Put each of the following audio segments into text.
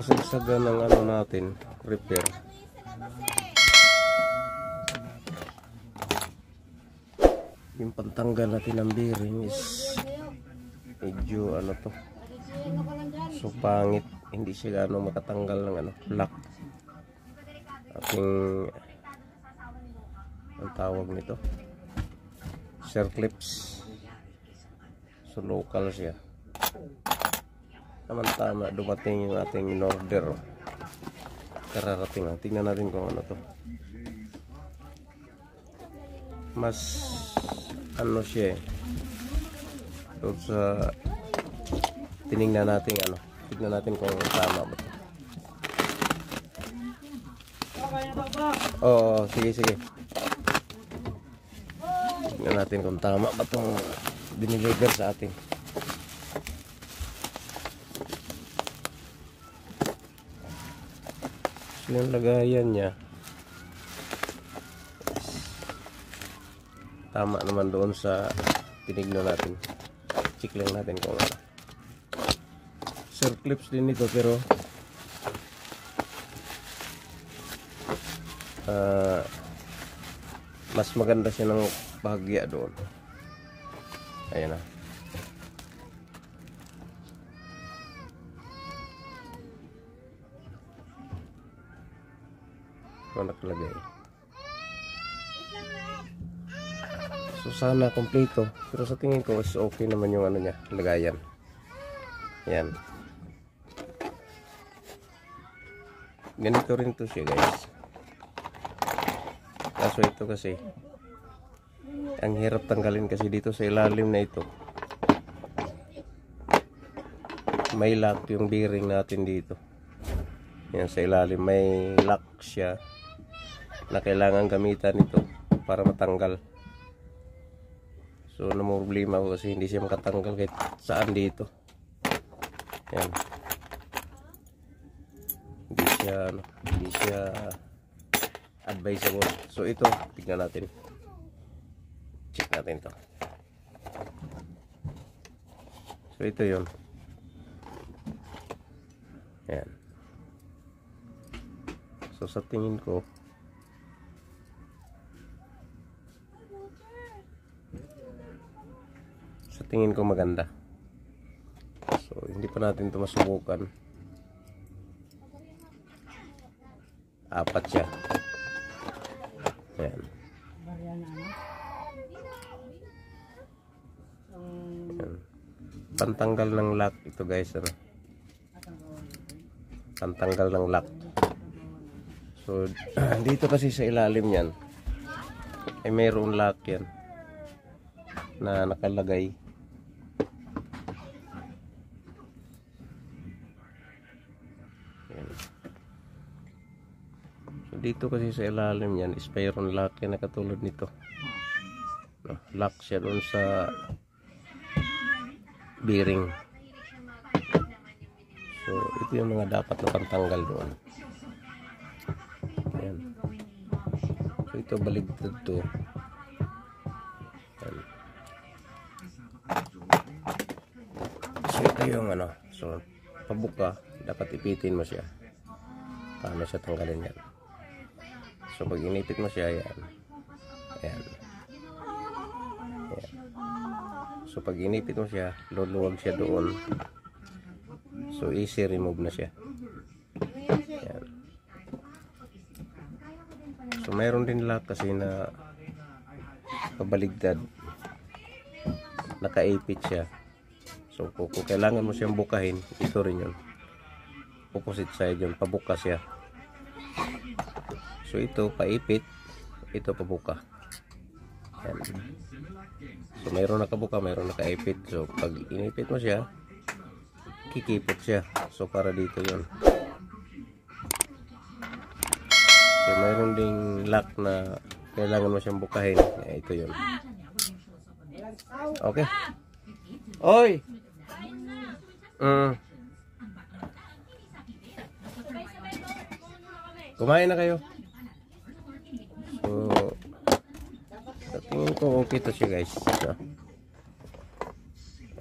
Kasagsagan ng ano natin, repair. Yung pantanggal natin ng bearing is medyo ano to, so pangit, hindi siya gano'ng makatanggal ng ano, lock. Ating ang tawag nito, circlips. So local siya. Tama, dumating yung ating in order. Kararating lang. Tingnan natin kung ano to. Mas ano siya eh. So sa tinignan natin ano. Tingnan natin kung tama ba to. Oo, sige. Tingnan natin kung tama ba itong diniliver sa atin. So yung lagayan niya tama naman doon sa tinignan natin. Check lang natin kung ano. Circlips din ito pero mas maganda siya ng bahagya doon. Ayan na. Nakalagay. So sana kompleto, pero sa tingin ko is okay naman yung ano niya, lagayan. Yan. Ganito rin to siya guys. Kaso ito kasi ang hirap tanggalin kasi dito sa ilalim na ito. May lock yung bearing natin dito. Yan sa ilalim may lock siya na kailangan gamitan ito para matanggal. So namumroblema ko kasi hindi siya makatanggal kahit saan dito. Yan. Hindi siya advisable. So ito, tignan natin. Check natin to. So ito yun. Yan. So sa tingin ko maganda. So hindi pa natin ito masubukan. Apat siya. Yan. Yan. Pantanggal ng lock ito guys. Ano? Pantanggal ng lock. So dito kasi sa ilalim yan ay mayroon lock yan na nakalagay. Yan. So dito kasi sa ilalim yan is mayroon lock yan na katulad nito. No, lock siya doon sa bearing. So ito yung mga dapat na pantanggal doon. Ayan. So ito baligtad to. Ayan. So ito yung ano. So pabuka, dapat ipitin mo siya. Paano siya tanggalin yan. So pag inipit mo siya, ayan. Ayan. Ayan. So pag inipit mo siya, luluwag siya doon. So easy remove na siya. Ayan. So mayroon din lock kasi na pabaligtad, nakaipit siya. So kung kailangan mo siyang bukahin, ito rin yun, opposite side yun, pabuka siya. So ito paipit, ito pabuka. Ayan. So mayroon nakabuka, mayroon nakaipit. So pag inipit mo siya, kikipot siya. So para dito yun. So mayroon ding lock na kailangan mo siyang bukahin. Ito yun. Okay. Oy! Kumain na kayo. So sa tingin ko okay to siya guys. So,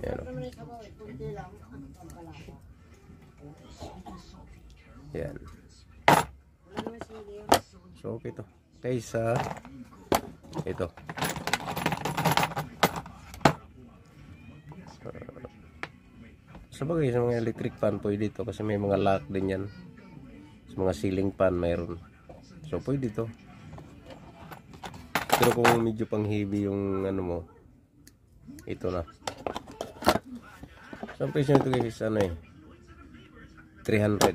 ayan. Yan. So okay to. Kaysa ito. Sabagay sa mga electric fan pwede ito kasi may mga lock din yan. Sa mga ceiling fan mayroon. So pwede ito. Pero kung medyo pang heavy yung ano mo, ito na. So ang presyo nito guys ano eh 300.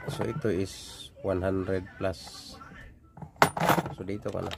So ito is 100 plus. So dito ka na.